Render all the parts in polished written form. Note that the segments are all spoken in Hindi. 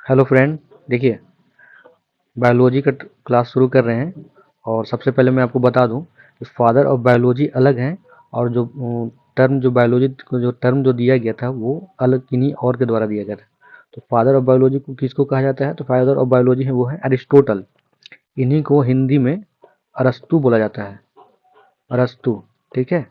Hello friend. देखिए, बायोलॉजी का क्लास शुरू कर रहे हैं। और सबसे पहले मैं आपको बता दूं कि फादर ऑफ बायोलॉजी अलग हैं, और जो टर्म जो बायोलॉजी को जो टर्म जो दिया गया था वो अलग किन्हीं और के द्वारा दिया गया था। तो फादर ऑफ बायोलॉजी को किसको कहा जाता है? तो फादर ऑफ बायोलॉजी है वो है अरिस्टोटल। इन्हीं को हिंदी में अरस्तु बोला जाता है। अरस्तु। ठीक है।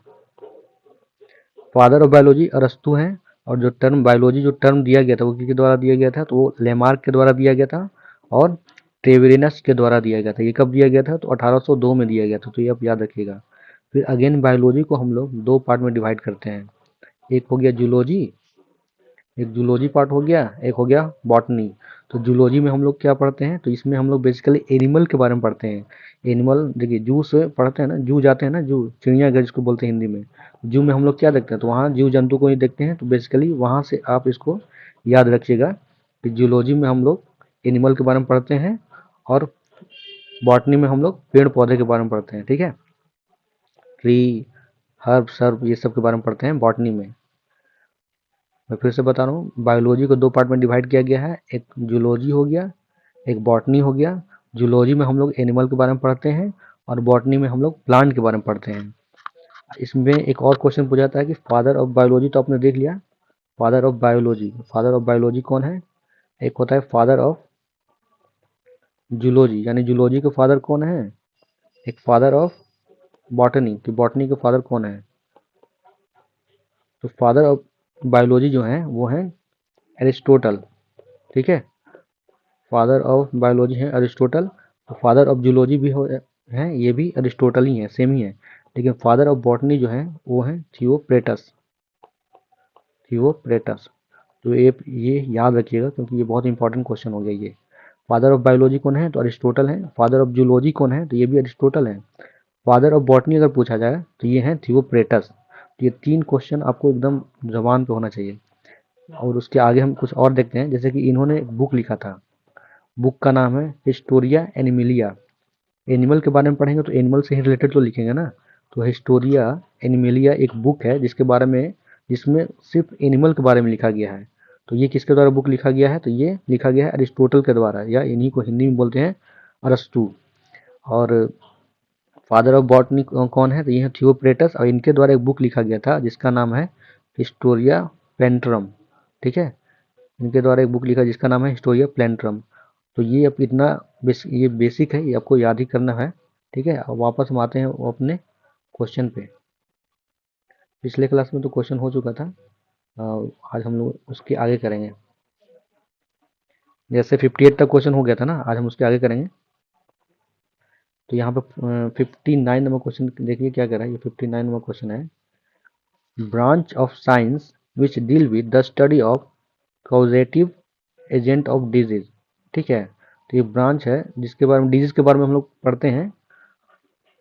फादर ऑफ बायोलॉजी अरस्तु हैं। और जो टर्म बायोलॉजी जो टर्म दिया गया था वो किसके द्वारा दिया गया था? तो वो लेमार्क के द्वारा दिया गया था और ट्रेवेरिनस के द्वारा दिया गया था। ये कब दिया गया था? तो 1802 में दिया गया था। तो ये आप याद रखिएगा। फिर अगेन बायोलॉजी को हम लोग दो पार्ट में डिवाइड करते हैं। एक हो गया जूलॉजी, एक जूलॉजी पार्ट हो गया, एक हो गया बॉटनी। तो जूलॉजी में हम लोग क्या पढ़ते हैं? तो इसमें हम लोग बेसिकली एनिमल के बारे में पढ़ते हैं। एनिमल देखिए, जू से पढ़ते हैं ना, जू जाते हैं ना, जू चिड़ियाघर जिसको बोलते हैं हिंदी में। जू में हम लोग क्या देखते हैं? तो वहाँ जीव जंतु को ही देखते हैं। तो बेसिकली वहाँ से आप इसको याद रखिएगा कि जूलॉजी में हम लोग एनिमल के बारे में पढ़ते हैं, और बॉटनी में हम लोग पेड़ पौधे के बारे में पढ़ते हैं। ठीक है। ट्री, हर्ब सर्ब ये सब के बारे में पढ़ते हैं बॉटनी में। मैं फिर से बता रहा हूँ, बायोलॉजी को दो पार्ट में डिवाइड किया गया है। एक जूलॉजी हो गया, एक बॉटनी हो गया। जूलॉजी में हम लोग एनिमल के बारे में पढ़ते हैं, और बॉटनी में हम लोग प्लांट के बारे में पढ़ते हैं। इसमें एक और क्वेश्चन पूछा जाता है कि फादर ऑफ बायोलॉजी तो आपने देख लिया। फादर ऑफ बायोलॉजी कौन है? एक होता है फादर ऑफ जूलॉजी, यानी जूलॉजी के फादर कौन है? एक फादर ऑफ बॉटनी, कि बॉटनी के फादर कौन है? तो फादर ऑफ बायोलॉजी जो है वो है एरिस्टोटल। ठीक है। फादर ऑफ बायोलॉजी है अरिस्टोटल। तो फादर ऑफ जूलॉजी भी है, ये भी अरिस्टोटल ही है, सेम ही है। लेकिन फादर ऑफ बॉटनी जो है वो है थियोप्रेटस। थियोप्रेटस। तो ये याद रखिएगा, क्योंकि ये बहुत इंपॉर्टेंट क्वेश्चन हो गया ये। फादर ऑफ बायोलॉजी कौन है? तो अरिस्टोटल है। फादर ऑफ जूलॉजी कौन है? तो ये भी अरिस्टोटल है। फादर ऑफ बॉटनी अगर पूछा जाए तो ये है थियोप्रेटस। तो ये तीन क्वेश्चन आपको एकदम जबान पे होना चाहिए। और उसके आगे हम कुछ और देखते हैं, जैसे कि इन्होंने एक बुक लिखा था। बुक का नाम है हिस्टोरिया एनिमिलिया। एनिमल के बारे में पढ़ेंगे तो एनिमल से ही रिलेटेड तो लिखेंगे ना। तो हिस्टोरिया एनिमिलिया एक बुक है जिसके बारे में, जिसमें सिर्फ एनिमल के बारे में लिखा गया है। तो ये किसके द्वारा बुक लिखा गया है? तो ये लिखा गया है अरिस्टोटल के द्वारा, या इन्हीं को हिंदी में बोलते हैं अरस्तु। और फादर ऑफ बॉटनी कौन है? तो ये है थियोप्रेटस, और इनके द्वारा एक बुक लिखा गया था जिसका नाम है हिस्टोरिया प्लेंट्रम। ठीक है। इनके द्वारा एक बुक लिखा जिसका नाम है हिस्टोरिया प्लेंट्रम। तो ये अब इतना ये बेसिक है, ये आपको याद ही करना है। ठीक है। अब वापस हम आते हैं वो अपने क्वेश्चन पे। पिछले क्लास में तो क्वेश्चन हो चुका था। आज हम लोग उसके आगे करेंगे। जैसे 58 तक क्वेश्चन हो गया था ना, आज हम उसके आगे करेंगे। तो यहाँ पे 59 नंबर क्वेश्चन देखिए क्या कह रहा है। ये 59 नंबर क्वेश्चन है, branch of science which deal with the study of causative agent of disease. ठीक है। तो ये ब्रांच है जिसके बारे में, डिजीज के बारे में हम लोग पढ़ते हैं।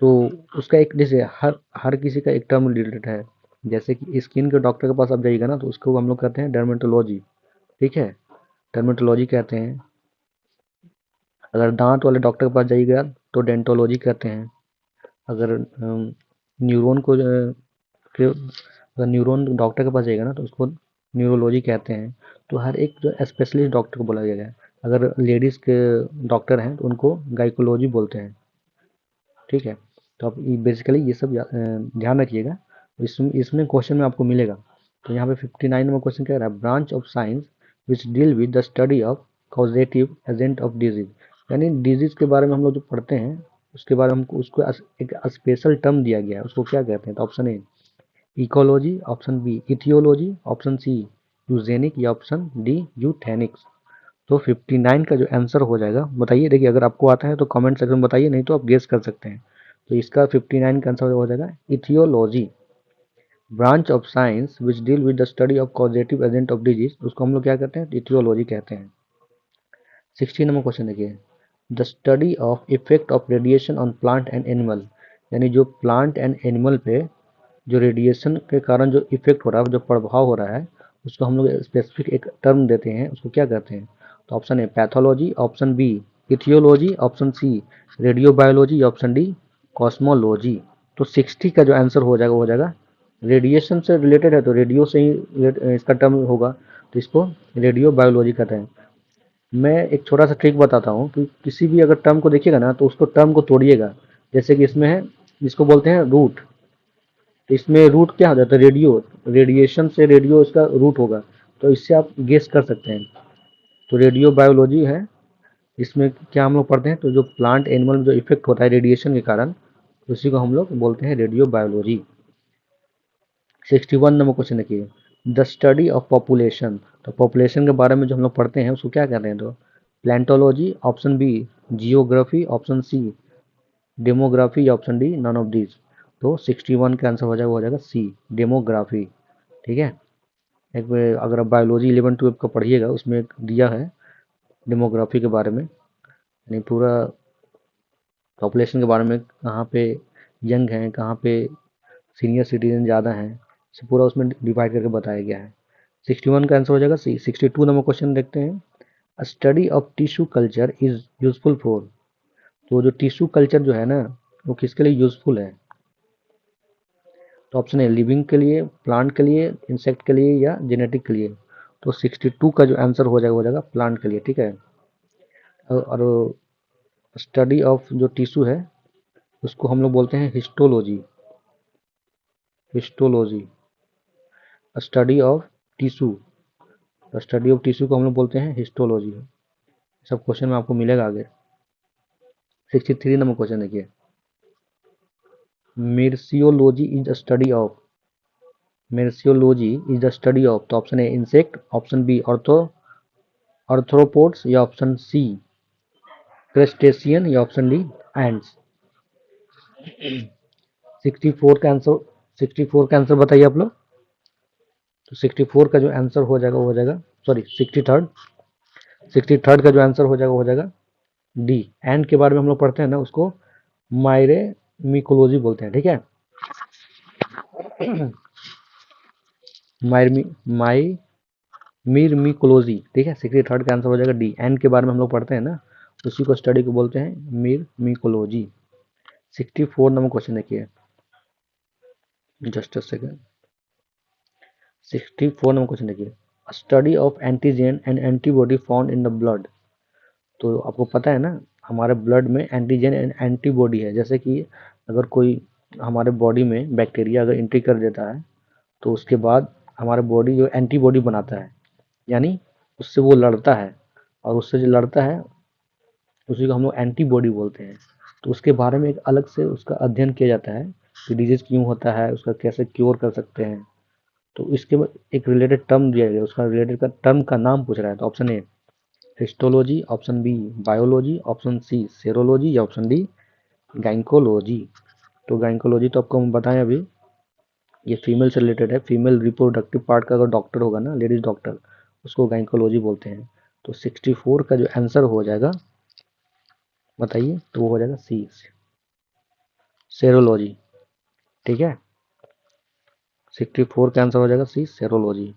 तो उसका एक, जैसे हर हर किसी का एक टर्म रिलेटेड है। जैसे कि स्किन के डॉक्टर के पास आप जाइएगा ना, तो उसको हम लोग कहते हैं डर्मेटोलॉजी। ठीक है। डर्मेटोलॉजी कहते हैं। अगर दांत वाले डॉक्टर के पास जाइएगा तो डेंटोलॉजी कहते हैं। अगर न्यूरोन को अगर न्यूरोन डॉक्टर के पास जाइएगा ना तो उसको न्यूरोलॉजी कहते हैं। तो हर एक जो स्पेशलिस्ट डॉक्टर को बोला गया है। अगर लेडीज़ के डॉक्टर हैं तो उनको गाइकोलॉजी बोलते हैं। ठीक है। तो आप बेसिकली ये सब ध्यान रखिएगा। इसमें क्वेश्चन में आपको मिलेगा। तो यहाँ पे 59 नंबर क्वेश्चन कह रहा है, branch of science which deal with the study of causative agent of disease. यानी डिजीज के बारे में हम लोग जो पढ़ते हैं उसके बारे में हमको उसको एक स्पेशल टर्म दिया गया है, उसको क्या कहते हैं? तो option A ecology, option B aetiology, option C eugenic, या ऑप्शन डी यूथेनिक्स। तो 59 का जो आंसर हो जाएगा बताइए। देखिए, अगर आपको आता है तो कमेंट सेक्शन में बताइए, नहीं तो आप गेस कर सकते हैं। तो इसका 59 का आंसर हो जाएगा aetiology. Branch of science which deal with the study of causative agent of disease, उसको हम लोग क्या कहते हैं? इथियोलॉजी कहते हैं। 60 नंबर क्वेश्चन देखिए, the study of effect of radiation on plant and animal. यानी जो प्लांट एंड एनिमल पे जो रेडिएशन के कारण जो इफेक्ट हो रहा है, जो प्रभाव हो रहा है, उसको हम लोग स्पेसिफिक एक टर्म देते हैं, उसको क्या कहते हैं? तो option A pathology, option B aetiology, option C radiobiology, option D cosmology. तो 60 का जो आंसर हो जाएगा वो हो जाएगा, रेडिएशन से रिलेटेड है तो रेडियो से ही इसका टर्म होगा, तो इसको रेडियो बायोलॉजी कहते हैं। मैं एक छोटा सा ट्रिक बताता हूँ कि किसी भी अगर टर्म को देखिएगा ना तो उसको टर्म को तोड़िएगा। जैसे कि इसमें है, जिसको बोलते हैं रूट, तो इसमें रूट क्या हो जाता है, रेडियो, रेडिएशन से रेडियो इसका रूट होगा, तो इससे आप गेस कर सकते हैं। तो रेडियो बायोलॉजी है, इसमें क्या हम लोग पढ़ते हैं, तो जो प्लांट एनिमल में जो इफेक्ट होता है रेडिएशन के कारण, उसी को हम लोग बोलते हैं रेडियो बायोलॉजी। 61 नंबर क्वेश्चन देखिए, द स्टडी ऑफ पॉपुलेशन। तो पॉपुलेशन के बारे में जो हम लोग पढ़ते हैं उसको क्या कहते हैं, तो plantology, option B geography, option C demography, या option D none of these. तो 61 का आंसर हो जाएगा सी डेमोग्राफी। ठीक है, एक बार अगर आप बायोलॉजी 11 12 का पढ़िएगा उसमें एक दिया है डेमोग्राफी के बारे में, यानी पूरा पॉपुलेशन के बारे में, कहाँ पे यंग हैं, कहाँ पे सीनियर सिटीजन ज़्यादा हैं, इसे पूरा उसमें डिवाइड करके बताया गया है। 61 का आंसर हो जाएगा सी। 62 नंबर क्वेश्चन देखते हैं, study of tissue culture is useful for. तो जो टिश्यू कल्चर जो है ना, वो किसके लिए यूजफुल है, तो ऑप्शन है लिविंग के लिए, प्लांट के लिए, इंसेक्ट के लिए, या जेनेटिक के लिए। तो 62 का जो आंसर हो जाएगा प्लांट के लिए। ठीक है, और स्टडी ऑफ जो टिश्यू है उसको हम लोग बोलते हैं histology. Histology study of tissue, study of tissue को हम लोग बोलते हैं हिस्टोलॉजी। सब क्वेश्चन में आपको मिलेगा आगे। 63 नंबर क्वेश्चन देखिए, myrmecology is the study of. Myrmecology is the study of, तो option A insect, option B arthropods, या ऑप्शन सी क्रस्टेशियन, या ऑप्शन डी एंड्स। 64 का आंसर, 64 का आंसर बताइए आप लोग। तो 64 का जो आंसर हो जाएगा सॉरी 63, 63 का जो आंसर हो जाएगा डी। एंड के बारे में हम लोग पढ़ते हैं ना, उसको मायरे मिकोलॉजी बोलते हैं। ठीक है, मायरमी माई मीरमिकोलॉजी। ठीक है, 63 का आंसर हो जाएगा डी। एंड के बारे में हम लोग पढ़ते हैं ना, उसी को स्टडी को बोलते हैं मीरमिकोलॉजी। 64 नंबर क्वेश्चन देखिए, just a second. 64 number question देखिए, study of antigen and antibody found in the blood. तो आपको पता है ना, हमारे ब्लड में एंटीजन एंड एंटीबॉडी है। जैसे कि अगर कोई हमारे बॉडी में बैक्टीरिया अगर एंट्री कर देता है, तो उसके बाद हमारे बॉडी जो एंटीबॉडी बनाता है, यानी उससे वो लड़ता है, और उससे जो लड़ता है उसी को हम लोग एंटीबॉडी बोलते हैं। तो उसके बारे में एक अलग से उसका अध्ययन किया जाता है कि डिजीज क्यों होता है, उसका कैसे क्योर कर सकते हैं। तो इसके बाद एक रिलेटेड टर्म दिया गया, उसका रिलेटेड का टर्म का नाम पूछ रहा है। तो option A histology, option B biology, option C serology, या ऑप्शन डी गाइनकोलॉजी। तो गाइनकोलॉजी तो आपको हम बताएं अभी, ये फीमेल से रिलेटेड है। फीमेल रिप्रोडक्टिव पार्ट का अगर डॉक्टर होगा ना, लेडीज डॉक्टर, उसको गाइनकोलॉजी बोलते हैं। तो 64 का जो आंसर हो जाएगा बताइए, तो वो हो जाएगा सी सेरोलॉजी। ठीक है, 64 का आंसर हो जाएगा सी सेरोलॉजी।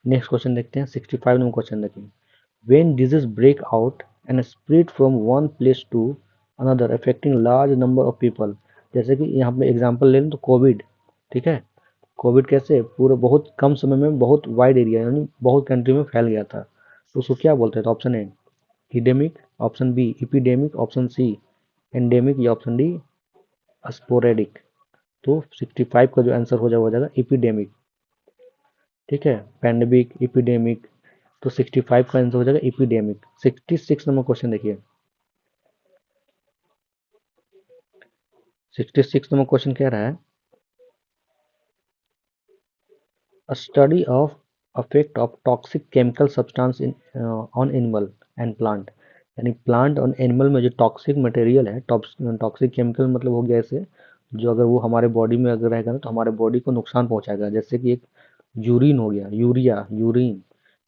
नेक्स्ट क्वेश्चन देखते हैं, 65 नंबर क्वेश्चन देखिए, when disease break out and spread from one place to another affecting large number of people. जैसे कि यहाँ पे एग्जांपल ले लें तो कोविड। ठीक है, कोविड कैसे पूरे बहुत कम समय में बहुत वाइड एरिया यानी बहुत कंट्री में फैल गया था, तो उसको क्या बोलते हैं। तो option A edemic, option B epidemic, option C endemic, या ऑप्शन डी स्पोरेडिक। तो 65 का जो आंसर हो जाएगा इपिडेमिक। ठीक है, पैंडेमिक, इपिडेमिक। तो 65 का आंसर हो जाएगा इपिडेमिक। 66 नंबर क्वेश्चन देखिए, 66 नंबर क्वेश्चन कह रहा है, study of affect of toxic chemical substance in on animal and plant. यानी प्लांट और एनिमल में जो टॉक्सिक मटेरियल है, टॉक्सिक केमिकल मतलब हो गया ऐसे, जो अगर वो हमारे बॉडी में अगर रहेगा ना तो हमारे बॉडी को नुकसान पहुंचाएगा। जैसे कि एक यूरिन हो गया, यूरिया, यूरिन,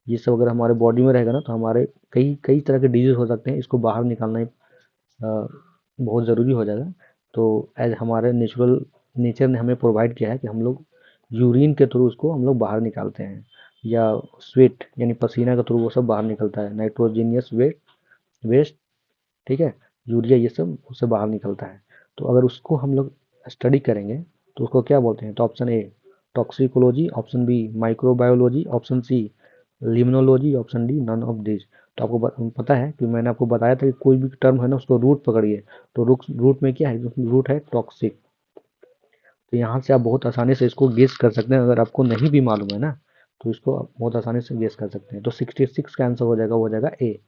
ये सब अगर हमारे बॉडी में रहेगा ना तो हमारे कई कई तरह के डिजीज हो सकते हैं। इसको बाहर निकालना ही बहुत ज़रूरी हो जाएगा। तो एज हमारे नेचर ने हमें प्रोवाइड किया है कि हम लोग यूरिन के थ्रू उसको हम लोग बाहर निकालते हैं, या स्वेट यानी पसीना के थ्रू वो सब बाहर निकलता है, नाइट्रोजीनियस वेस्ट। ठीक है, यूरिया ये सब उससे बाहर निकलता है। तो अगर उसको हम लोग स्टडी करेंगे तो उसको क्या बोलते हैं। तो option A toxicology, option B microbiology, option C limnology, option D none of this. तो आपको पता है कि मैंने आपको बताया था कि कोई भी टर्म है ना उसको रूट पकड़िए, तो रूट में क्या है, रूट है टॉक्सिक। तो यहाँ से आप बहुत आसानी से इसको गेस कर सकते हैं, अगर आपको नहीं भी मालूम है ना तो इसको आप बहुत आसानी से गेस कर सकते हैं। तो 66 का आंसर हो जाएगा ए,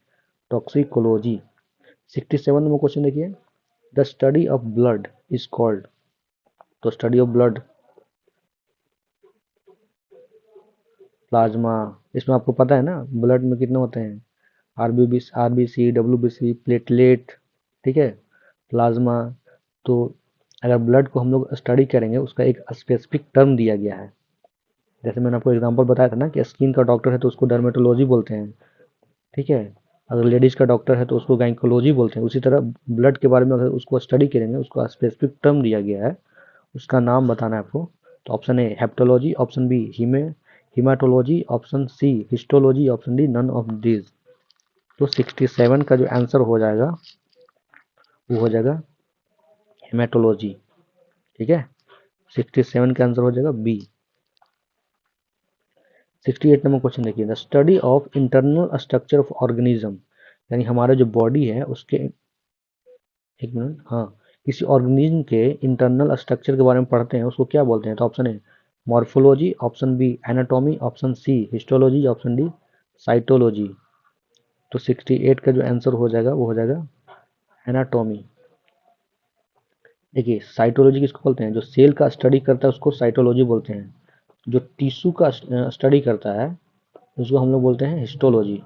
टॉक्सिकोलॉजी। 67 नंबर क्वेश्चन देखिए, the study of blood is called. तो स्टडी ऑफ ब्लड, प्लाज्मा, इसमें आपको पता है ना ब्लड में कितने होते हैं, आरबीसी, डब्ल्यूबीसी, प्लेटलेट, ठीक है, प्लाज्मा। तो अगर ब्लड को हम लोग स्टडी करेंगे उसका एक स्पेसिफिक टर्म दिया गया है। जैसे मैंने आपको एग्जांपल बताया था ना कि स्किन का डॉक्टर है तो उसको डर्मेटोलॉजी बोलते हैं, ठीक है। अगर लेडीज का डॉक्टर है तो उसको गायकोलॉजी बोलते हैं। उसी तरह ब्लड के बारे में अगर उसको स्टडी करेंगे उसको स्पेसिफिक टर्म दिया गया है, उसका नाम बताना है आपको। तो option A hepatology, option B haematology, option C histology, option D none of this. तो 67 का जो आंसर हो जाएगा वो हो जाएगा हेमेटोलॉजी, ठीक है। 67 का आंसर हो जाएगा बी। 68 नंबर क्वेश्चन देखिए, the study of internal structure of organism, यानी हमारा जो बॉडी है उसके, एक मिनट, हाँ, किसी ऑर्गेनिज्म के इंटरनल स्ट्रक्चर के बारे में पढ़ते हैं उसको क्या बोलते हैं। तो option A morphology, option B anatomy, option C histology, option D cytology. तो 68 का जो आंसर हो जाएगा वो हो जाएगा एनाटॉमी। देखिए साइटोलॉजी किसको बोलते हैं, जो सेल का स्टडी करता है उसको साइटोलॉजी बोलते हैं। जो टिश्यू का स्टडी करता है उसको हम लोग बोलते हैं हिस्टोलॉजी।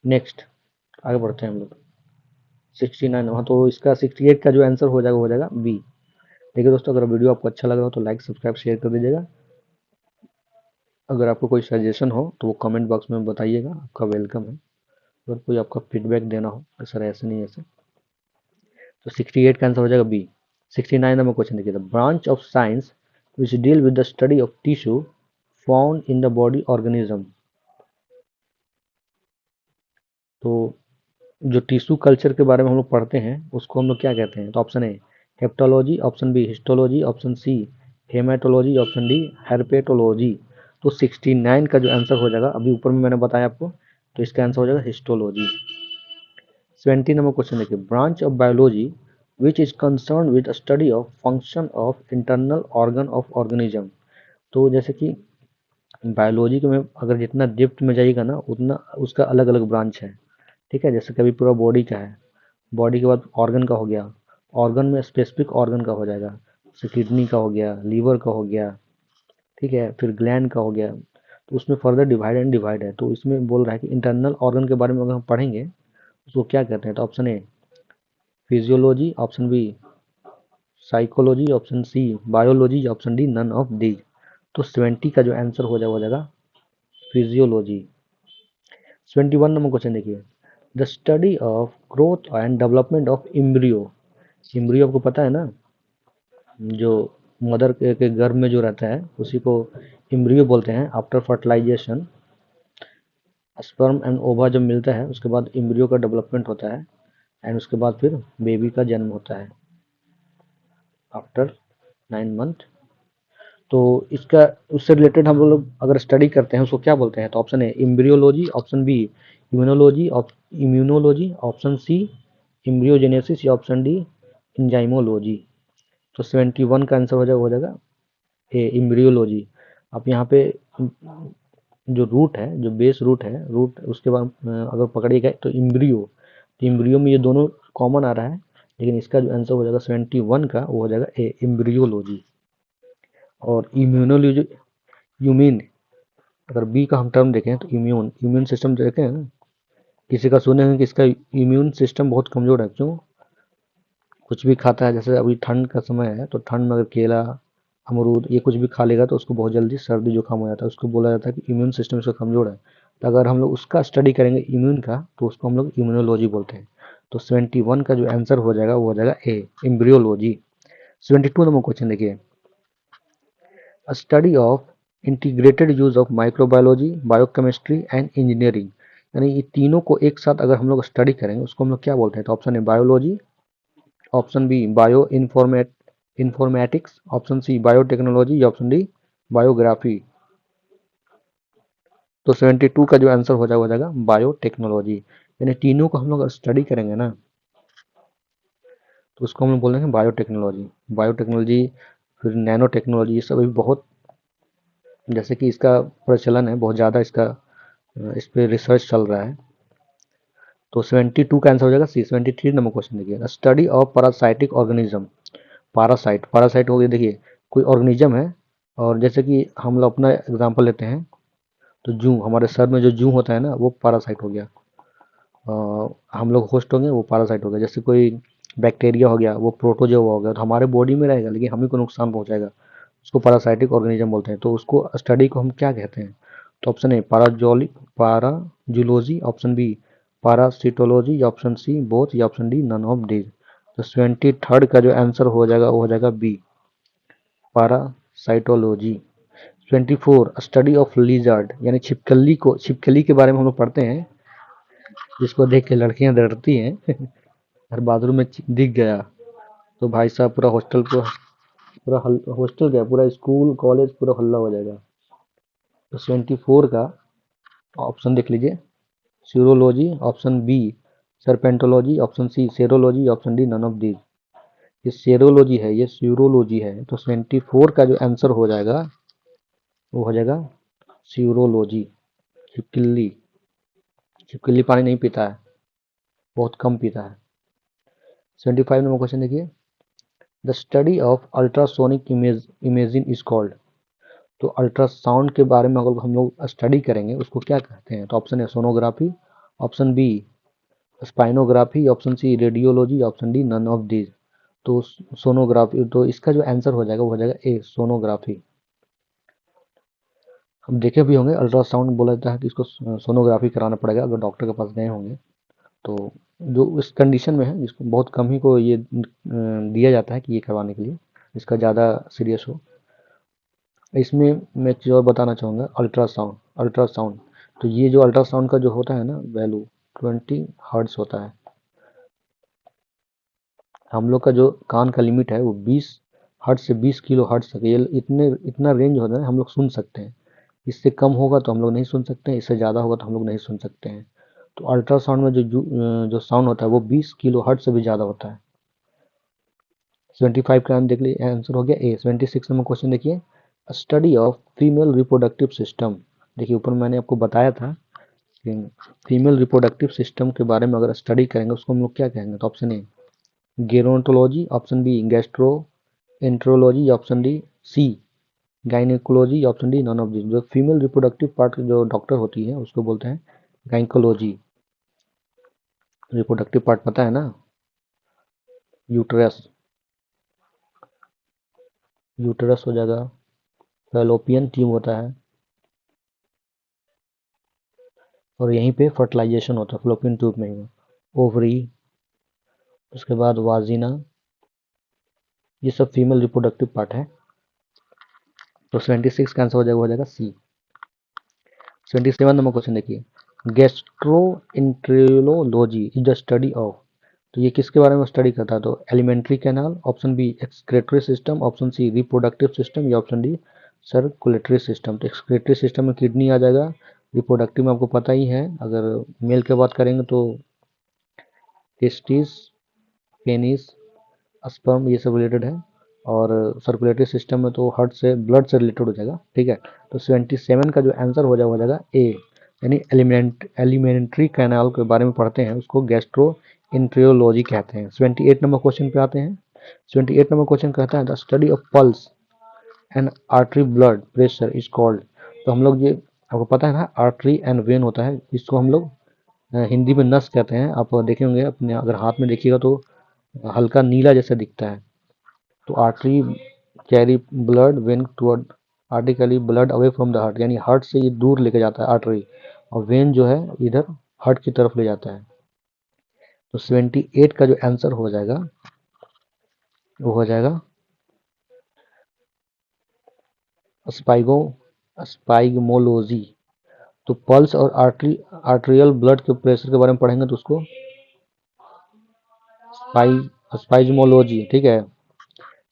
नेक्स्ट आगे बढ़ते हैं हम लोग। 69, हाँ, तो इसका 68 का जो आंसर हो जाएगा वो हो जाएगा बी। देखिए दोस्तों, अगर वीडियो आपको अच्छा लग रहा हो तो लाइक सब्सक्राइब शेयर कर दीजिएगा। अगर आपको कोई सजेशन हो तो वो कमेंट बॉक्स में बताइएगा, आपका वेलकम है। अगर कोई आपका फीडबैक देना हो तो सर ऐसे नहीं ऐसे, तो 68 का आंसर हो जाएगा बी। 69 नंबर क्वेश्चन देखिए, the branch of science which deal with the study of tissue found in the body organism. तो जो टिश्यू कल्चर के बारे में हम लोग पढ़ते हैं उसको हम लोग क्या कहते हैं। तो option A hepatology, option B histology, option C haematology, option D herpetology. तो 69 का जो आंसर हो जाएगा, अभी ऊपर में मैंने बताया आपको, तो इसका आंसर हो जाएगा हिस्टोलॉजी। 70 नंबर क्वेश्चन देखिए, branch of biology which is concern with study of function of internal organ of organism. तो जैसे कि बायोलॉजी के में अगर जितना डेप्थ में जाइएगा ना उतना उसका अलग अलग ब्रांच है, ठीक है। जैसे कभी पूरा बॉडी का है, बॉडी के बाद ऑर्गन का हो गया, ऑर्गन में स्पेसिफिक ऑर्गन का हो जाएगा, जैसे किडनी का हो गया, लीवर का हो गया, ठीक है, फिर ग्लैंड का हो गया। तो उसमें फर्दर डिवाइड एंड डिवाइड है। तो इसमें बोल रहा है कि इंटरनल ऑर्गन के बारे में अगर हम पढ़ेंगे उसको क्या कहते हैं। तो option A physiology, option B psychology, option C biology, option D none of these. तो 70 का जो आंसर हो जाएगा फिजियोलॉजी। 71 नंबर क्वेश्चन देखिए, the study of growth and development of embryo. Embryo आपको पता है ना, जो मदर के गर्भ में जो रहता है उसी को इम्ब्रियो बोलते हैं। आफ्टर फर्टिलाइजेशन स्पर्म एंड ओवा जब मिलता है उसके बाद इम्ब्रियो का डेवलपमेंट होता है, एंड उसके बाद फिर बेबी का जन्म होता है आफ्टर 9 मंथ। तो इसका उससे रिलेटेड हम लोग अगर स्टडी करते हैं उसको क्या बोलते हैं। तो option A embryology, option B immunology, option C embryogenesis, या ऑप्शन डी इंजाइमोलॉजी। तो 71 का आंसर हो जाएगा ए इम्ब्रियोलॉजी। आप यहाँ पे जो रूट है, जो बेस रूट है, रूट उसके बाद अगर पकड़िएगा तो इम्ब्रियो, तो इम्ब्रियो में ये दोनों कॉमन आ रहा है, लेकिन इसका जो आंसर हो जाएगा 71 का वो हो जाएगा ए इम्ब्रियोलॉजी। और इम्यूनोलॉजी, यूमीन, अगर बी का हम टर्म देखें तो इम्यून सिस्टम देखें ना, किसी का सुने हैं कि इसका इम्यून सिस्टम बहुत कमजोर है। क्यों, कुछ भी खाता है, जैसे अभी ठंड का समय है तो ठंड में अगर केला, अमरूद, ये कुछ भी खा लेगा तो उसको बहुत जल्दी सर्दी जुकाम हो जाता है, उसको बोला जाता है कि इम्यून सिस्टम इसका कमजोर है। तो अगर हम लोग उसका स्टडी करेंगे इम्यून का तो उसको हम लोग इम्यूनोलॉजी बोलते हैं। तो 71 का जो आंसर हो जाएगा वो हो जाएगा ए एम्ब्रियोलॉजी। 72 नंबर क्वेश्चन देखिए, study of integrated use of microbiology, biochemistry and engineering, यानी ये तीनों को एक साथ अगर हम लोग स्टडी करेंगे उसको हम लोग क्या बोलते हैं। तो option A biology, option B bioinformatics, option C biotechnology, या ऑप्शन डी बायोग्राफी। तो 72 का जो आंसर हो जाएगा बायोटेक्नोलॉजी। यानी तीनों को हम लोग स्टडी करेंगे ना, तो उसको हम लोग बोलेंगे बायोटेक्नोलॉजी। बायोटेक्नोलॉजी, फिर नैनो टेक्नोलॉजी, ये सब अभी बहुत, जैसे कि इसका प्रचलन है बहुत ज़्यादा, इसका इस पे रिसर्च चल रहा है। तो 72 का आंसर हो जाएगा सी। 73 नंबर क्वेश्चन देखिए, study of parasitic organism. Parasite, parasite हो गया, देखिए कोई ऑर्गेनिज्म है, और जैसे कि हम लोग अपना एग्जांपल लेते हैं, तो जूं, हमारे सर में जो जूं होता है ना, वो पैरासाइट हो गया। हम लोग होस्ट हो गए, वो पैरासाइट हो गया। जैसे कोई बैक्टीरिया हो गया, वो प्रोटोजोआ हो गया, तो हमारे बॉडी में रहेगा लेकिन हमें को नुकसान पहुंचाएगा, उसको पैरासाइटिक ऑर्गेनिज्म बोलते हैं। तो उसको स्टडी को हम क्या कहते हैं? तो ऑप्शन ए पैराजोली, पैराजूलॉजी, ऑप्शन बी पैरासिटोलॉजी, या ऑप्शन सी बोथ, या option D none of these. तो 23rd का जो आंसर हो जाएगा वो हो जाएगा B, parasitology. 24 study of lizard, यानी छिपकली को, छिपकली के बारे में हम लोग पढ़ते हैं, जिसको देख के लड़कियां डरती हैं हर बाथरूम में दिख गया तो भाई साहब पूरा हॉस्टल को, पूरा हॉस्टल क्या, पूरा स्कूल कॉलेज पूरा हल्ला हो जाएगा। तो 24 का ऑप्शन देख लीजिए, serology, option B serpentology, option C serology, option D none of these. ये सेरोलॉजी है, ये सीरोलॉजी है। तो 24 का जो आंसर हो जाएगा वो हो जाएगा सीरोलॉजी। छिपकली, छिपकली पानी नहीं पीता है, बहुत कम पीता है। 75 नंबर क्वेश्चन देखिए, the study of ultrasonic imaging is called. तो अल्ट्रासाउंड के बारे में अगर हम लोग स्टडी करेंगे उसको क्या कहते हैं? तो ऑप्शन है sonography, option B spinography, option C radiology, option D none of these. तो सोनोग्राफी, तो इसका जो आंसर हो जाएगा वो हो जाएगा ए सोनोग्राफी। हम देखे भी होंगे, अल्ट्रासाउंड बोला जाता है कि इसको सोनोग्राफी कराना पड़ेगा अगर डॉक्टर के पास गए होंगे। तो जो इस कंडीशन में है, जिसको बहुत कम ही को ये दिया जाता है कि ये करवाने के लिए, इसका ज़्यादा सीरियस हो। इसमें मैं एक चीज़ और बताना चाहूँगा, अल्ट्रासाउंड, अल्ट्रासाउंड, तो ये जो अल्ट्रासाउंड का जो होता है ना वैल्यू 20 हर्ट्ज होता है। हम लोग का जो कान का लिमिट है वो 20 हर्ट्ज से 20 किलो हर्ट्ज तक, ये इतना रेंज होता है, हम लोग सुन सकते हैं। इससे कम होगा तो हम लोग नहीं सुन सकते हैं, इससे ज़्यादा होगा तो हम लोग नहीं सुन सकते हैं। तो अल्ट्रासाउंड में जो साउंड होता है वो 20 किलो हर्ट्ज से भी ज़्यादा होता है। 75 का देख लीजिए, आंसर हो गया ए। 76 नंबर क्वेश्चन देखिए, study of female reproductive system. देखिए ऊपर मैंने आपको बताया था कि फीमेल रिप्रोडक्टिव सिस्टम के बारे में अगर स्टडी करेंगे उसको हम लोग क्या कहेंगे? तो option A gerontology, option B gastroenterology, option D C gynaecology, option D none of this. जो फीमेल रिप्रोडक्टिव पार्ट जो डॉक्टर होती है उसको बोलते हैं गाइनकोलॉजी। रिप्रोडक्टिव पार्ट पता है ना, यूटरस, यूटरस हो जाएगा, फैलोपियन ट्यूब होता है, और यहीं पे फर्टिलाइजेशन होता है फैलोपियन ट्यूब में ही। ओवरी, उसके बाद वाजिना, ये सब फीमेल रिप्रोडक्टिव पार्ट है। तो 76 का आंसर हो जाएगा सी। 27 नंबर क्वेश्चन देखिए, gastroenterology is the study of. तो ये किसके बारे में स्टडी करता है? तो alimentary canal, option B excretory system, option C reproductive system, या ऑप्शन डी सर्कुलेटरी सिस्टम। तो एक्सक्रेटरी सिस्टम में किडनी आ जाएगा, रिप्रोडक्टिव में आपको पता ही है, अगर मेल की बात करेंगे तो टेस्टिस, पेनिस, स्पर्म, ये सब रिलेटेड है। और सर्कुलेटरी सिस्टम में तो हार्ट से, ब्लड से रिलेटेड हो जाएगा, ठीक है। तो 77 का जो आंसर हो जाएगा ए, यानी एलिमेंट्री कैनाल के बारे में पढ़ते हैं उसको गैस्ट्रो इंट्रियोलॉजी कहते हैं। 78 नंबर क्वेश्चन पे आते हैं। 78 नंबर क्वेश्चन कहता है the study of pulse and artery blood pressure is called. तो हम लोग ये, आपको पता है ना, आर्टरी एंड वेन होता है, इसको हम लोग हिंदी में नस कहते हैं। आप देखे होंगे अपने, अगर हाथ में देखिएगा तो हल्का नीला जैसा दिखता है। तो artery carry blood vein toward, arterially blood away from the heart, यानी हार्ट से ये दूर लेके जाता है आर्टरी, और वेन जो है इधर हार्ट की तरफ ले जाता है। तो 78 का जो आंसर हो जाएगा वो हो जाएगा स्पाइगो स्पाइगमोलॉजी। तो पल्स और आर्ट्रियल ब्लड के प्रेशर के बारे में पढ़ेंगे तो उसको स्पाइजमोलॉजी, ठीक है।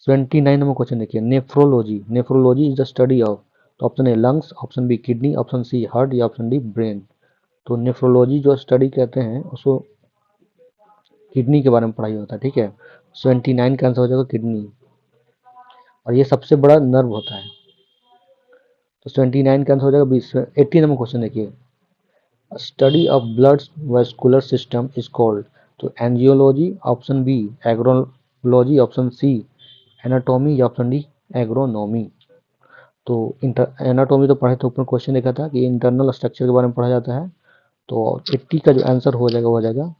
29 नंबर क्वेश्चन देखिए, nephrology, nephrology is the study of. तो option A lungs, option B kidney, option C heart या ऑप्शन डी ब्रेन। तो नेफ्रोलॉजी जो स्टडी कहते हैं उसको किडनी के बारे में पढ़ाई होता है, ठीक है। 79 का आंसर हो जाएगा किडनी, और ये सबसे बड़ा नर्व होता है। तो 79 का आंसर हो जाएगा 20। 80 नंबर क्वेश्चन देखिए, study of blood vascular system is called. तो angiology, option B agrology, option C anatomy या ऑप्शन डी एग्रोनॉमी। तो एनाटॉमी तो पढ़े थे, ऊपर क्वेश्चन देखा था कि इंटरनल स्ट्रक्चर के बारे में पढ़ा जाता है। तो 80 का जो आंसर हो जाएगा वो हो जाएगा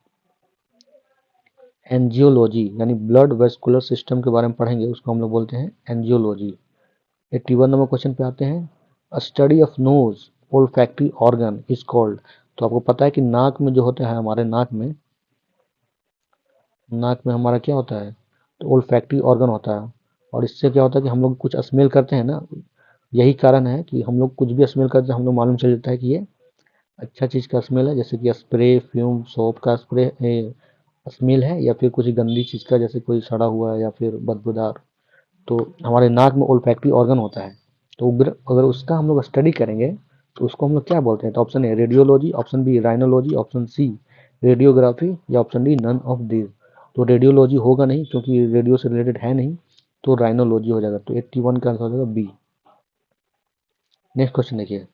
एंजियोलॉजी, यानी ब्लड वेस्कुलर सिस्टम के बारे में पढ़ेंगे उसको हम लोग बोलते हैं एंजियोलॉजी। 81 नंबर क्वेश्चन पे आते हैं, study of nose olfactory organ is called. तो आपको पता है कि नाक में जो होता है, हमारे नाक में हमारा क्या होता है, तो ओल्फैक्टरी ऑर्गन होता है। और इससे क्या होता है कि हम लोग कुछ स्मेल करते हैं ना, यही कारण है कि हम लोग कुछ भी स्मेल करते हैं हम लोग मालूम चल जाता है कि ये अच्छा चीज़ का स्मेल है, जैसे कि स्प्रे, फ्यूम, सोप का स्प्रे स्मेल है, या फिर कुछ गंदी चीज़ का, जैसे कोई सड़ा हुआ है या फिर बदबूदार। तो हमारे नाक में ओल्फैक्टरी ऑर्गन होता है। तो अगर उसका हम लोग स्टडी करेंगे तो उसको हम लोग क्या बोलते हैं। तो option A radiology, option B rhinology, option C radiography या option D none of this. तो रेडियोलॉजी होगा नहीं क्योंकि रेडियो से रिलेटेड है नहीं, तो राइनोलॉजी हो जाएगा। तो 81 का आंसर हो जाएगा बी। नेक्स्ट क्वेश्चन देखिए,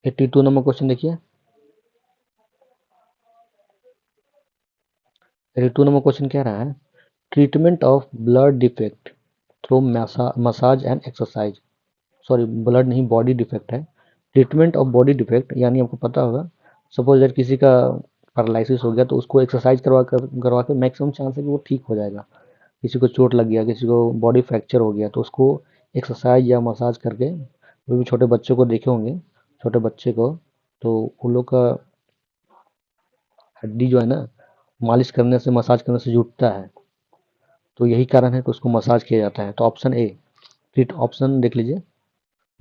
82 नंबर क्वेश्चन देखिए। 82 नंबर क्वेश्चन कह रहा है, treatment of blood defect through massage and exercise. Sorry, blood नहीं, बॉडी डिफेक्ट है। ट्रीटमेंट ऑफ बॉडी डिफेक्ट यानी आपको पता होगा, सपोज दैट किसी का पैरालिसिस हो गया तो उसको एक्सरसाइज करवा कर मैक्सिमम चांस है कि वो ठीक हो जाएगा। किसी को चोट लग गया, किसी को बॉडी फ्रैक्चर हो गया, तो उसको एक्सरसाइज या मसाज करके, वो भी छोटे बच्चों को देखे होंगे, छोटे बच्चे को, तो उन लोग का हड्डी जो है ना, मालिश करने से, मसाज करने से जुटता है। तो यही कारण है कि उसको मसाज किया जाता है। तो ऑप्शन ए, ट्रीट ऑप्शन देख लीजिए,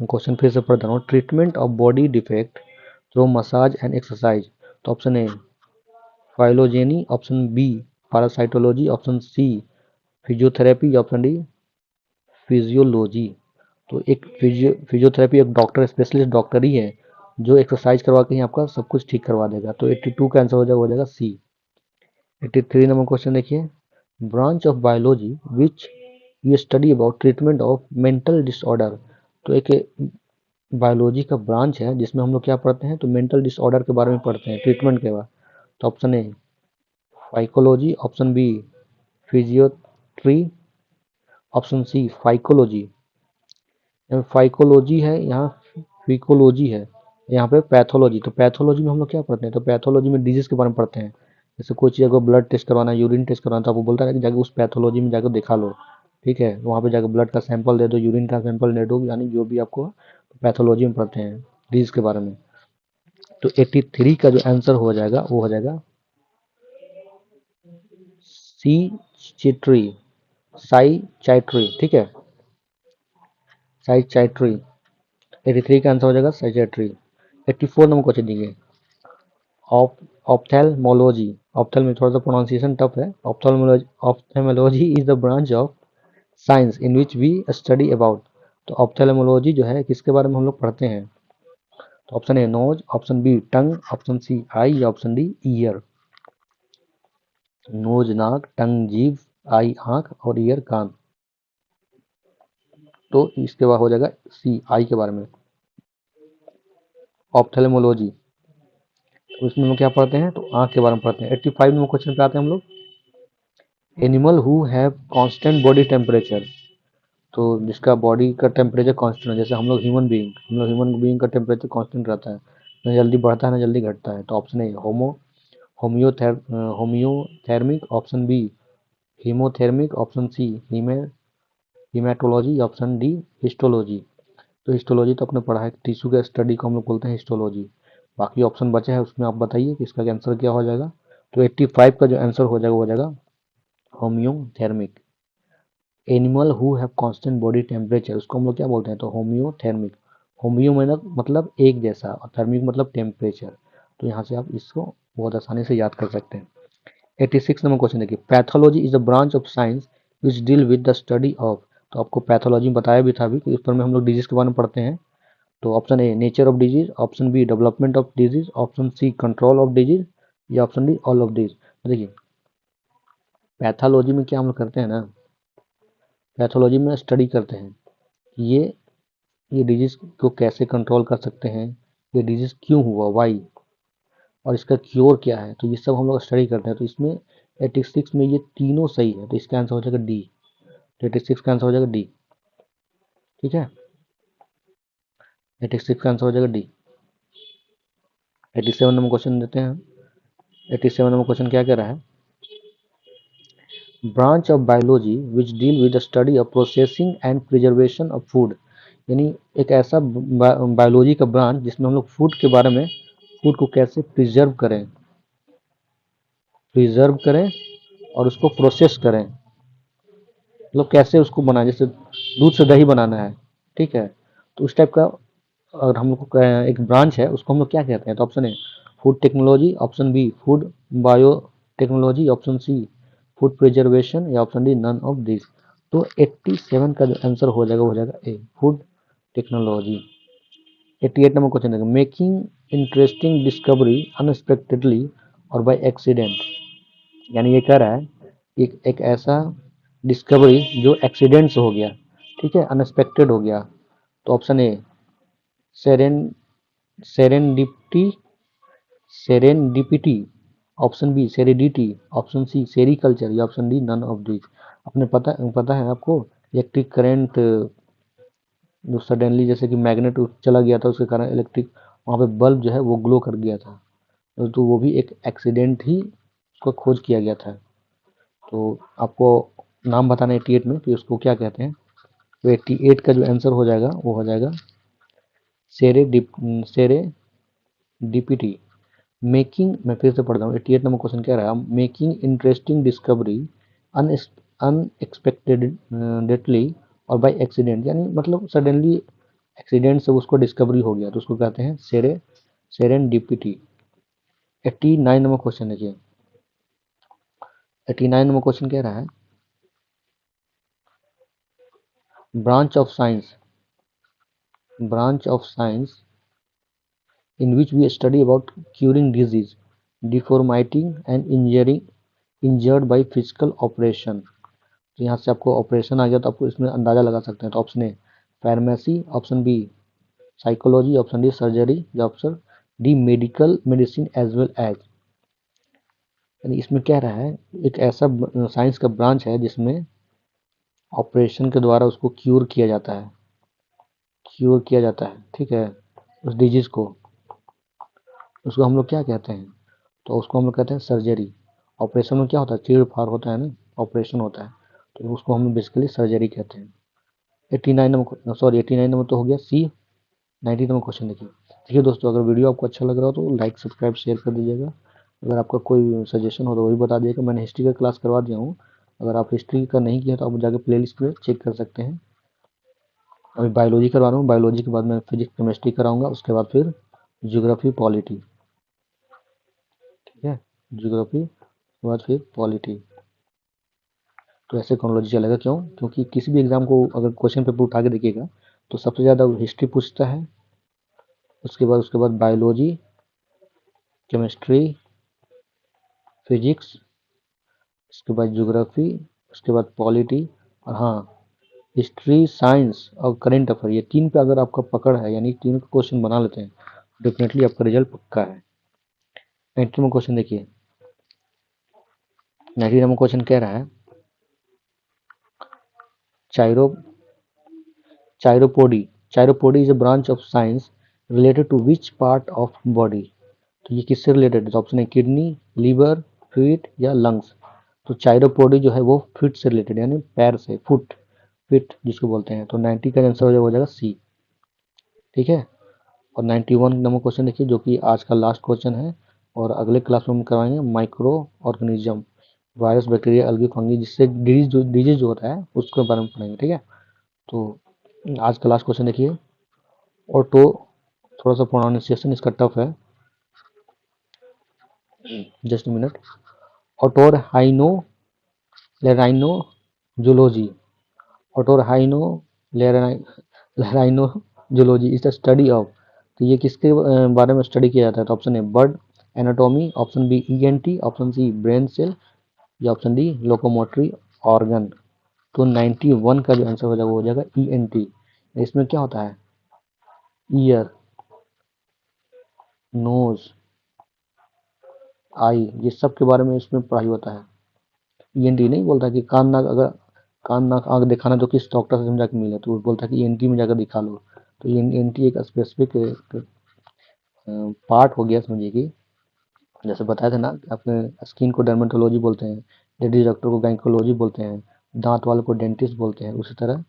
क्वेश्चन फिर से पढ़ रहा हूँ, treatment of body defect through massage and exercise. तो option A phylogeny, option B parasitology, option C physiotherapy या ऑप्शन डी फिजियोलॉजी। तो एक फिजियोथेरेपी एक डॉक्टर, स्पेशलिस्ट डॉक्टर ही है जो एक्सरसाइज करवा के ही आपका सब कुछ ठीक करवा देगा। तो 82 का आंसर हो जाएगा सी। 83 नंबर क्वेश्चन देखिए, branch of biology which you study about treatment of mental disorder. तो एक बायोलॉजी का ब्रांच है जिसमें हम लोग क्या पढ़ते हैं, तो मेंटल डिसऑर्डर के बारे में पढ़ते हैं ट्रीटमेंट के बाद। तो option A phycology, option B physiotherapy, option C phycology. Phycology है यहाँ, फिकोलॉजी है यहाँ पे, पैथोलॉजी। तो पैथोलॉजी में हम लोग क्या पढ़ते हैं, तो पैथोलॉजी में डिजीज के बारे में पढ़ते हैं। जैसे कोई चीज़ को ब्लड टेस्ट करवाना है, यूरिन टेस्ट करवाना, तो आपको बोलता है कि जाके उस पैथोलॉजी में जाकर दिखा लो, ठीक है, वहाँ पे जाकर ब्लड का सैंपल दे दो, यूरिन का सैंपल दे दो, यानी जो भी आपको पैथोलॉजी में पढ़ते हैं डिजीज के बारे में। तो 83 का जो आंसर हो जाएगा वो हो जाएगा सी चिट्री, साई चाइट्री, ठीक है, साई चाइट्री। 83 का आंसर हो जाएगा साइकेट्री। 84 नंबर क्वेश्चन देखिए, ऑप्थेल्मोलॉजी। ऑप्थेल में थोड़ा सा प्रोनाउंसिएशन टफ है। Ophthalmology is the branch of science in which we study about. तो ऑप्थेल्मोलॉजी जो है किसके बारे में हम लोग पढ़ते हैं। तो option A nose, option B tongue, option C eye या ऑप्शन डी ईयर। नोज नाक, टंग जीभ, आई आंख और ईयर कान। तो इसके बाद हो जाएगा सी आई के बारे में, ऑप्थेल्मोलॉजी। तो इसमें हम लोग क्या पढ़ते हैं, तो आंख के बारे में पढ़ते हैं। 85 नंबर क्वेश्चन पे आते हैं हम लोग, animal who have constant body temperature. तो जिसका बॉडी का टेम्परेचर कांस्टेंट है, जैसे हम लोग ह्यूमन बीइंग का टेम्परेचर कांस्टेंट रहता है, ना जल्दी बढ़ता है ना जल्दी घटता है। तो option A homeothermic, option B haemothermic, option C haematology, option D histology. तो हिस्टोलॉजी तो आपने पढ़ा है, टिश्यू के स्टडी को हम लोग बोलते हैं हिस्टोलॉजी। बाकी ऑप्शन बचे हैं उसमें आप बताइए कि इसका आंसर क्या हो जाएगा। तो 85 का जो आंसर हो जाएगा वो हो जाएगा homeothermic. Animal who have constant body temperature उसको हम लोग क्या बोलते हैं, तो होम्योथेर्मिक। होम्यो मतलब एक जैसा, और थर्मिक मतलब टेम्परेचर। तो यहाँ से आप इसको बहुत आसानी से याद कर सकते हैं। 86 नंबर क्वेश्चन देखिए, pathology is a branch of science which deal with the study of. तो आपको पैथोलॉजी बताया भी था अभी कि इस पर में हम लोग डिजीज के बारे में पढ़ते हैं। तो option A nature of disease, option B development of disease, option C control of disease, या option D all of disease. देखिए पैथोलॉजी में क्या हम लोग करते हैं ना, पैथोलॉजी में स्टडी करते हैं ये डिजीज को कैसे कंट्रोल कर सकते हैं, ये डिजीज क्यों हुआ, वाई, और इसका क्योर क्या है। तो ये सब हम लोग स्टडी करते हैं। तो इसमें 86 में ये तीनों सही है, तो इसका आंसर हो जाएगा डी। तो 86 का आंसर हो जाएगा डी। ठीक है, 86 का आंसर हो जाएगा डी। 87 नंबर क्वेश्चन देते हैं। 87 नंबर क्वेश्चन क्या कह रहा है, branch of biology which deal with the study of processing and preservation of food. यानी एक ऐसा बायोलॉजी का ब्रांच जिसमें हम लोग फूड के बारे में, फूड को कैसे प्रिजर्व करें और उसको प्रोसेस करें, मतलब कैसे उसको बनाएं, जैसे दूध से दही बनाना है, ठीक है, तो उस टाइप का अगर हम लोग को एक ब्रांच है उसको हम लोग क्या कहते हैं। तो option A food technology, option B food bio technology, option C food preservation, या option D none of this. तो 87 का जो आंसर हो जाएगा वो हो जाएगा ए फूड टेक्नोलॉजी। 88 नंबर क्वेश्चन है, मेकिंग इंटरेस्टिंग डिस्कवरी अनएक्सपेक्टेडली और बाय एक्सीडेंट। यानी ये कह रहा है एक ऐसा डिस्कवरी जो एक्सीडेंट से हो गया, ठीक है, अनएक्सपेक्टेड हो गया। तो option A seren serendipity serendipity, option B seredity, option C sericulture, या option D none of this. अपने पता है आपको इलेक्ट्रिक करंट जो सडनली जैसे कि मैग्नेट चला गया था उसके कारण इलेक्ट्रिक वहाँ पे बल्ब जो है वो ग्लो कर गया था, तो वो भी एक एक्सीडेंट ही उसका खोज किया गया था। तो आपको नाम बताना 88 में कि उसको क्या कहते हैं। तो 88 का जो आंसर हो जाएगा वो हो जाएगा सेरेडिपिटी। मेकिंग, मैं फिर से पढ़ता हूँ, 88 नंबर क्वेश्चन कह रहा है मेकिंग इंटरेस्टिंग डिस्कवरी अनएक्सपेक्टेडली और बाय एक्सीडेंट। यानी मतलब सडनली एक्सीडेंट से उसको डिस्कवरी हो गया, तो उसको कहते हैं सेरेंडिपिटी। 89 नंबर क्वेश्चन देखिए, 89 नंबर क्वेश्चन कह रहा है branch of science in which we study about curing disease, deformity and injured by physical operation। तो यहाँ से आपको ऑपरेशन आ गया तो आपको इसमें अंदाजा लगा सकते हैं। तो option A pharmacy, option B psychology, option D surgery, या option D medical medicine as well as. यानी इसमें क्या रहा है, एक ऐसा साइंस का ब्रांच है जिसमें ऑपरेशन के द्वारा उसको क्योर किया जाता है, ठीक है, उस डिजीज को, उसको हम लोग क्या कहते हैं। तो उसको हम लोग कहते हैं सर्जरी। ऑपरेशन में क्या होता है, चीड़ फाड़ होता है ना, ऑपरेशन होता है, तो उसको हम बेसिकली सर्जरी कहते हैं। 89 नंबर तो हो गया सी। 90 नंबर क्वेश्चन देखिए। देखिए दोस्तों, अगर वीडियो आपको अच्छा लग रहा हो तो लाइक सब्सक्राइब शेयर कर दीजिएगा। अगर आपका कोई सजेशन हो तो वही बता दीजिएगा। मैंने हिस्ट्री का क्लास करवा दिया हूँ, अगर आप हिस्ट्री का नहीं किया तो आप जाकर प्ले लिस्ट पर चेक कर सकते हैं। अभी बायोलॉजी करवा रहा हूँ, बायोलॉजी के बाद मैं फिजिक्स केमिस्ट्री कराऊंगा, उसके बाद फिर ज्योग्राफी पॉलिटी, ठीक है, ज्योग्राफी के बाद फिर पॉलिटी। तो ऐसे क्रोनोलॉजी चलेगा, क्यों, क्योंकि किसी भी एग्जाम को अगर क्वेश्चन पेपर उठा के देखिएगा तो सबसे ज़्यादा हिस्ट्री पूछता है, उसके बाद बायोलॉजी, केमिस्ट्री, फिजिक्स, उसके बाद ज्योग्राफी, उसके बाद पॉलिटी, और हाँ हिस्ट्री, साइंस और करेंट अफेयर, ये तीन पे अगर आपका पकड़ है, यानी तीन का क्वेश्चन बना लेते हैं, डेफिनेटली आपका रिजल्ट पक्का है। 90 नंबर क्वेश्चन देखिए। 90 नंबर क्वेश्चन कह रहा है chiro chiropody is a branch of science related to which part of body. तो ये किससे रिलेटेड है। तो ऑप्शन है किडनी, लीवर, फीट या लंग्स। तो चाइरोपोडी जो है वो फीट से रिलेटेड, यानी पैर से, फीट जिसको बोलते हैं। तो 90 का आंसर हो जाएगा सी, ठीक है। और 91 नंबर क्वेश्चन देखिए, जो कि आज का लास्ट क्वेश्चन है, और अगले क्लास में हम करवाएंगे micro organism, virus, bacteria, algae, fungi, जिससे डिजीज जो होता है उसके बारे में पढ़ेंगे, ठीक है। तो आज का लास्ट क्वेश्चन देखिए, ऑटो, थोड़ा सा प्रोनाउंसिएशन इसका टफ है, just minute. Otorhinolaryngology, otorhinolaryngology is the study of. तो ये किसके बारे में स्टडी किया जाता है? तो option A bird anatomy, option B ENT, option C brain cell, या ऑप्शन डी लोकोमोटरी ऑर्गन। तो 91 का जो आंसर हो जाएगा वो हो जाएगा ईएनटी। इसमें क्या होता है? ईयर, नोज, आई, ये सब के बारे में इसमें पढ़ाई होता है। ईएनटी नहीं बोलता कि कान नाक, अगर कान नाक आँख दिखाना तो किस डॉक्टर से जाकर मिले, तो वो बोलता है कि ईएनटी में जाकर दिखा लो। तो ईएनटी एक स्पेसिफिक पार्ट हो गया, समझिए कि जैसे बताया था ना, अपने स्किन को डर्मेटोलॉजी बोलते हैं, लेडीज डॉक्टर को गायकोलॉजी बोलते हैं, दांत वाले को डेंटिस्ट बोलते हैं, उसी तरह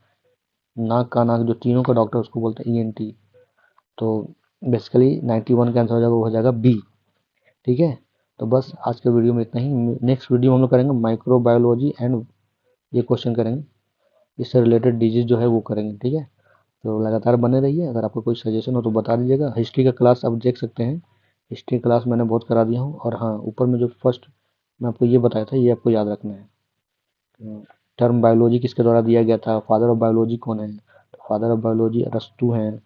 नाक कान आँख जो तीनों का डॉक्टर उसको बोलते हैं ईएनटी। तो बेसिकली 91 का आंसर हो जाएगा, वो हो जाएगा बी। ठीक है, तो बस आज के वीडियो में इतना ही। नेक्स्ट वीडियो में हम लोग करेंगे माइक्रोबायोलॉजी एंड ये क्वेश्चन करेंगे, इससे रिलेटेड डिजीज जो है वो करेंगे। ठीक है, तो लगातार बने रहिए। अगर आपको कोई सजेशन हो तो बता दीजिएगा। हिस्ट्री का क्लास आप देख सकते हैं, हिस्ट्री क्लास मैंने बहुत करा दिया हूँ। और हाँ, ऊपर में जो फर्स्ट मैं आपको ये बताया था, ये आपको याद रखना है। टर्म बायोलॉजी किसके द्वारा दिया गया था, फादर ऑफ बायोलॉजी कौन है? तो फादर ऑफ बायोलॉजी अरस्तू हैं।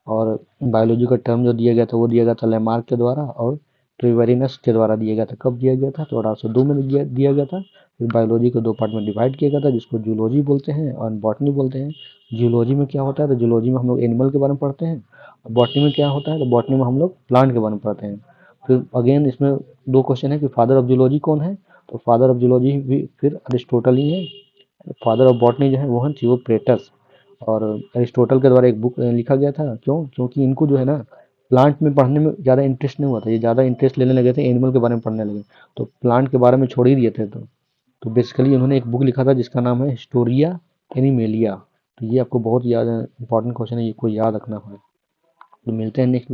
और बायोलॉजी का टर्म जो दिया गया था वो दिया गया था लेमार्क के द्वारा, और ट्रिवेरिनस के द्वारा दिया गया था। कब दिया गया था? तो 1802 में दिया गया था। फिर बायोलॉजी को दो पार्ट में डिवाइड किया गया था, जिसको जूलॉजी बोलते हैं और बॉटनी बोलते हैं। जूलॉजी में क्या होता है? तो जूलॉजी में हम लोग एनिमल के बारे में पढ़ते हैं। और बॉटनी में क्या होता है? तो बॉटनी में हम लोग प्लांट के बारे में पढ़ते हैं। फिर अगेन इसमें दो क्वेश्चन है कि फादर ऑफ जूलॉजी कौन है? तो फादर ऑफ जूलॉजी भी फिर अरिस्टोटल ही है। फादर ऑफ बॉटनी जो है वो है थियोप्रेटस। और अरिस्टोटल के द्वारा एक बुक लिखा गया था। क्यों? क्योंकि इनको जो है ना, प्लांट में पढ़ने में ज़्यादा इंटरेस्ट नहीं हुआ था, ये ज़्यादा इंटरेस्ट लेने लगे थे, एनिमल के बारे में पढ़ने लगे, तो प्लांट के बारे में छोड़ ही दिए थे। तो बेसिकली उन्होंने एक बुक लिखा था जिसका नाम है हिस्टोरिया एनिमेलिया। तो ये आपको बहुत याद इंपॉर्टेंट क्वेश्चन है, ये को याद रखना है। तो मिलते हैं नेक्स्ट